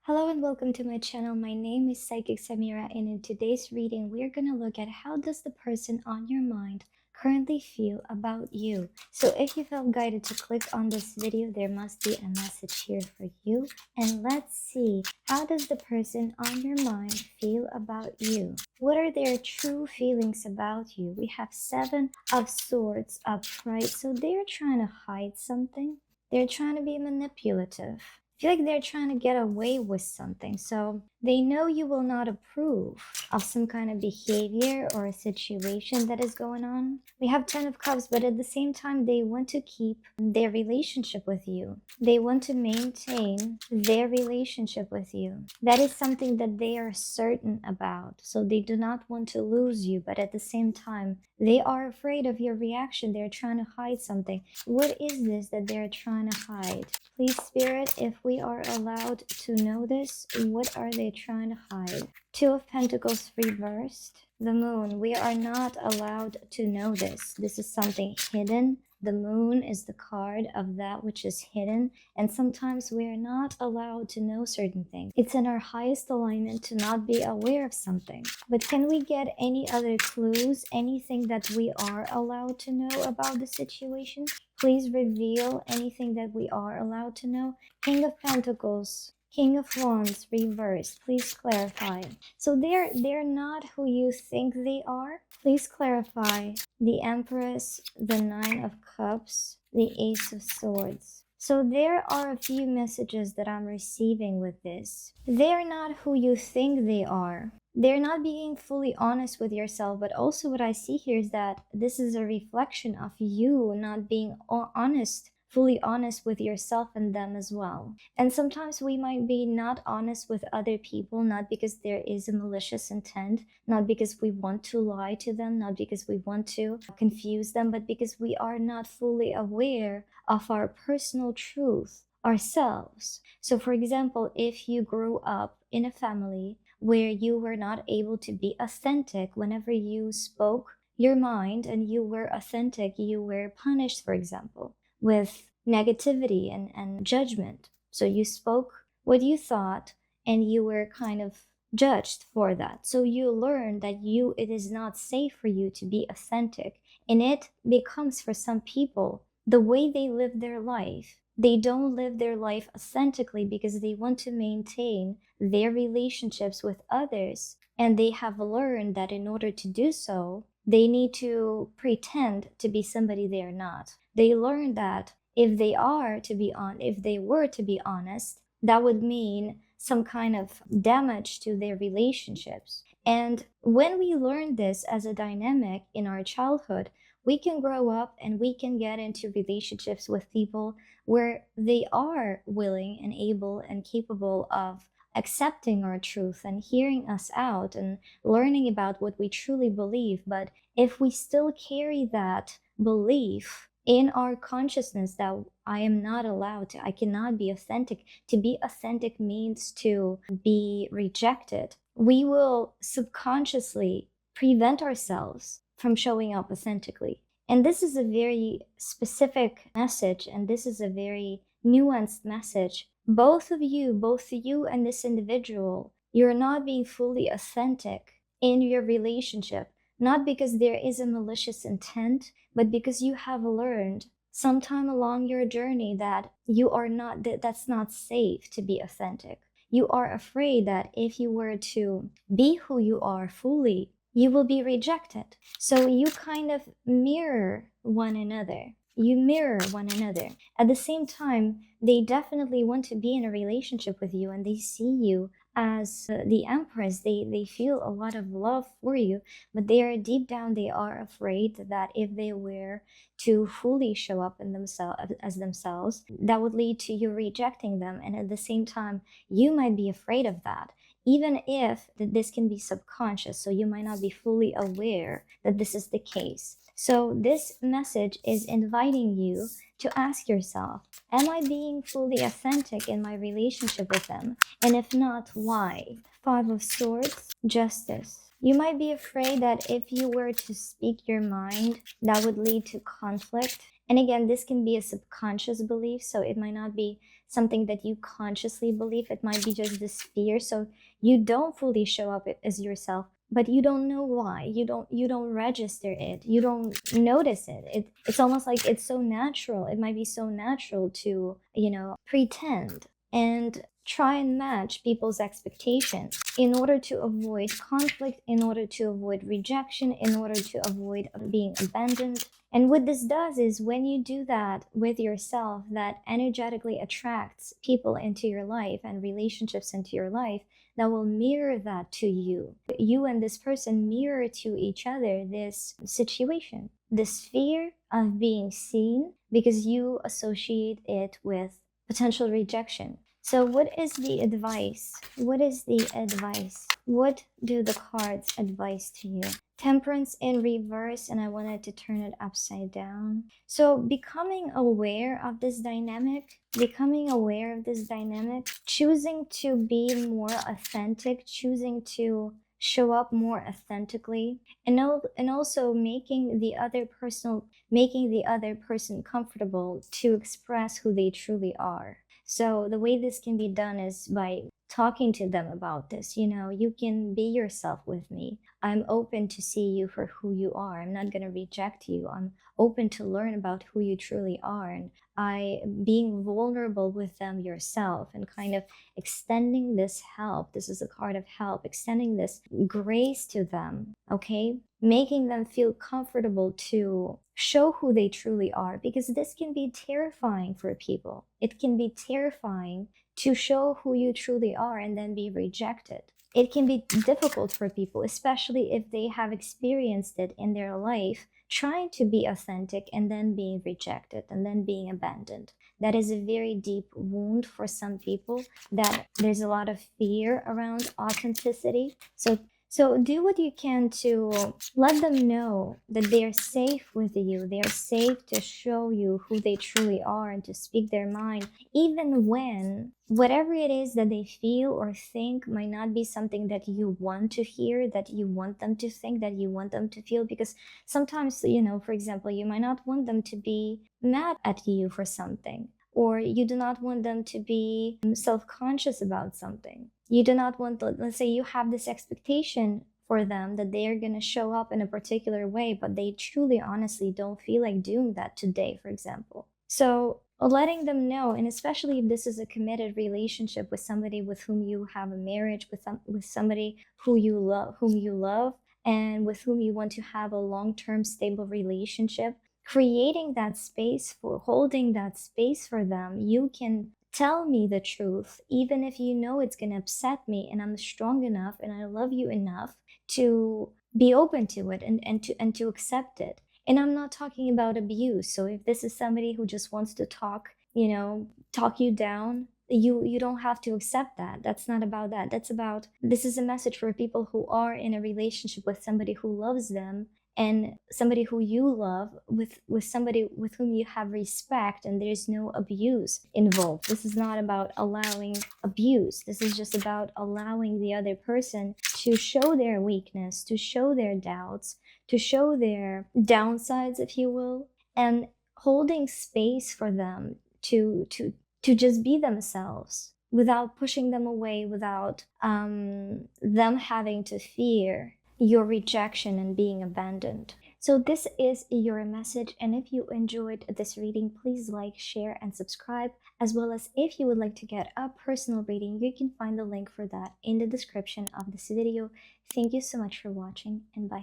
Hello and welcome to my channel. My name is Psychic Samira, and in today's reading we're going to look at how does the person on your mind currently feel about you. So if you felt guided to click on this video, there must be a message here for you. And let's see, how does the person on your mind feel about you? What are their true feelings about you? We have Seven of Swords upright, so they're trying to hide something. They're trying to be manipulative. I feel like they're trying to get away with something, so they know you will not approve of some kind of behavior or a situation that is going on. We have 10 of Cups, but at the same time they want to keep their relationship with you. They want to maintain their relationship with you. That is something that they are certain about, so they do not want to lose you, but at the same time they are afraid of your reaction. They're trying to hide something. What is this that they're trying to hide? Please, Spirit, if we are allowed to know this, what are they trying to hide? Two of Pentacles reversed. The Moon. We are not allowed to know this. This is something hidden. The Moon is the card of that which is hidden, and sometimes we are not allowed to know certain things. It's in our highest alignment to not be aware of something. But can we get any other clues? Anything that we are allowed to know about the situation? Please reveal anything that we are allowed to know. King of Pentacles, King of Wands, reverse. Please clarify. So they're not who you think they are. Please clarify. The Empress, the Nine of Cups, the Ace of Swords. So there are a few messages that I'm receiving with this. They're not who you think they are. They're not being fully honest with yourself, but also what I see here is that this is a reflection of you not being honest, fully honest with yourself and them as well. And sometimes we might be not honest with other people, not because there is a malicious intent, not because we want to lie to them, not because we want to confuse them, but because we are not fully aware of our personal truth ourselves. So for example, if you grew up in a family where you were not able to be authentic whenever you spoke your mind and you were authentic, you were punished, for example, with negativity and judgment. So you spoke what you thought and you were kind of judged for that. So you learn that it is not safe for you to be authentic. And it becomes, for some people, the way they live their life. They don't live their life authentically because they want to maintain their relationships with others. And they have learned that in order to do so, they need to pretend to be somebody they are not. They learned that if they were to be honest, that would mean some kind of damage to their relationships. And when we learn this as a dynamic in our childhood, we can grow up and we can get into relationships with people where they are willing and able and capable of accepting our truth and hearing us out and learning about what we truly believe. But if we still carry that belief in our consciousness that I am not allowed to, I cannot be authentic. To be authentic means to be rejected. We will subconsciously prevent ourselves from showing up authentically. And this is a very specific message, and this is a very nuanced message. Both you and this individual, you're not being fully authentic in your relationship, not because there is a malicious intent, but because you have learned sometime along your journey that that's not safe to be authentic. You are afraid that if you were to be who you are fully, you will be rejected. So you kind of mirror one another. You mirror one another. At the same time, they definitely want to be in a relationship with you, and they see you as the Empress. They feel a lot of love for you, but deep down they are afraid that if they were to fully show up in themselves, that would lead to you rejecting them. And at the same time, you might be afraid of that, even if this can be subconscious, so you might not be fully aware that this is the case. So this message is inviting you to ask yourself, am I being fully authentic in my relationship with them? And if not, why? Five of Swords, Justice. You might be afraid that if you were to speak your mind, that would lead to conflict. And again, this can be a subconscious belief, so it might not be something that you consciously believe. It might be just this fear, so you don't fully show up as yourself, but you don't know why. You don't register it, you don't notice it's almost like it's so natural. It might be so natural to, pretend and try and match people's expectations in order to avoid conflict, in order to avoid rejection, in order to avoid being abandoned. And what this does is, when you do that with yourself, that energetically attracts people into your life and relationships into your life that will mirror that to you. You and this person mirror to each other this situation, this fear of being seen, because you associate it with potential rejection. So what is the advice? What is the advice? What do the cards advise to you? Temperance in reverse, and I wanted to turn it upside down. So becoming aware of this dynamic, choosing to be more authentic, choosing to show up more authentically, and also making the other person comfortable to express who they truly are. So the way this can be done is by talking to them about this. You can be yourself with me. I'm open to see you for who you are. I'm not going to reject you. I'm open to learn about who you truly are. And being vulnerable with them yourself, and kind of extending this help. This is a card of help, extending this grace to them, okay? Making them feel comfortable to show who they truly are, because this can be terrifying for people. It can be terrifying to show who you truly are and then be rejected. It can be difficult for people, especially if they have experienced it in their life, trying to be authentic and then being rejected and then being abandoned. That is a very deep wound for some people, that there's a lot of fear around authenticity. So do what you can to let them know that they are safe with you. They are safe to show you who they truly are and to speak their mind, even when whatever it is that they feel or think might not be something that you want to hear, that you want them to think, that you want them to feel. Because sometimes, for example, you might not want them to be mad at you for something, or you do not want them to be self-conscious about something. You do not want, let's say you have this expectation for them that they are going to show up in a particular way, but they truly, honestly don't feel like doing that today, for example. So letting them know, and especially if this is a committed relationship with somebody with whom you have a marriage, with somebody whom you love, and with whom you want to have a long-term stable relationship, creating that space, for holding that space for them. You can tell me the truth, even if you know it's going to upset me, and I'm strong enough and I love you enough to be open to it, and to accept it. And I'm not talking about abuse. So if this is somebody who just wants to talk you down, you don't have to accept that. That's not about that. This is a message for people who are in a relationship with somebody who loves them, and somebody who you love, with somebody with whom you have respect, and there's no abuse involved. This is not about allowing abuse. This is just about allowing the other person to show their weakness, to show their doubts, to show their downsides, if you will, and holding space for them to just be themselves, without pushing them away, without them having to fear your rejection and being abandoned. So this is your message, and if you enjoyed this reading, please like, share, and subscribe. As well as, if you would like to get a personal reading, you can find the link for that in the description of this video. Thank you so much for watching, and bye.